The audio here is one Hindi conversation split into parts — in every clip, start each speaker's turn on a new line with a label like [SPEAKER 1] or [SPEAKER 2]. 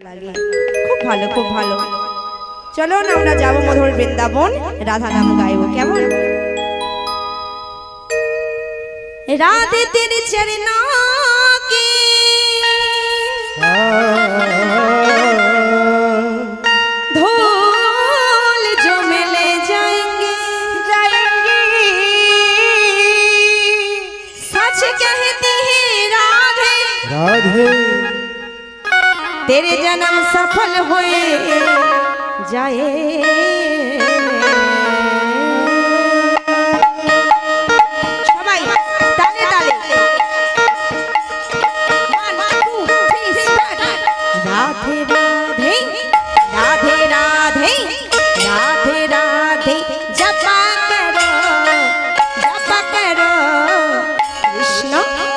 [SPEAKER 1] লাগে। খুব ভালো, খুব ভালো। চলো না আমরা যাবো মধুর বৃন্দাবন, রাধা নাম গাইবো, কেমন? राधे तेरे चरणों की धूल जो मिले जाएंगे सच कहती है राधे राधे तेरे जन्म सफल हुए जाए।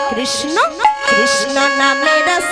[SPEAKER 1] कृष्ण कृष्ण नामे रस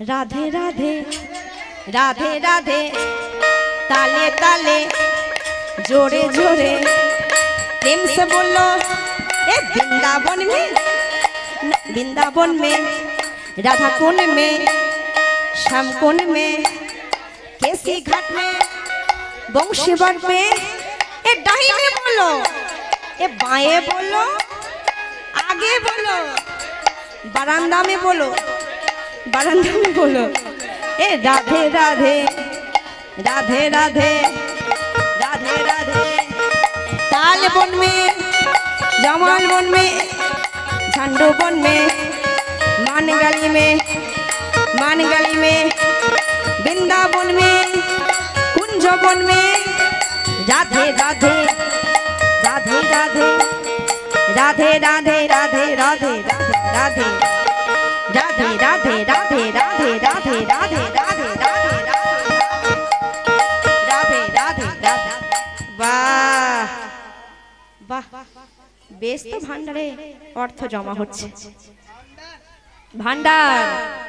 [SPEAKER 1] राधे राधे राधे राधे ताले ताले जोरे जोरे प्रेम से बोलो ए वृंदावन में राधा कुंड में श्याम कुंड में केसी घाट में बंशी बाट में ए दाहिने बोलो ए बाएं बोलो आगे बोलो बरामदा में बोलो ए राधे राधे राधे राधे राधे राधे ताल बन में जमाल बन में झंडू बन में मान गली में वृंदावन में कुंज बन में राधे राधे राधे राधे राधे राधे राधे राधे राधे राधे राधे राधे राधे राधे राधे राधे राधे राधे राधे वाह वाह बेश तो भांडारे अर्थ जमा होच्छे भांडार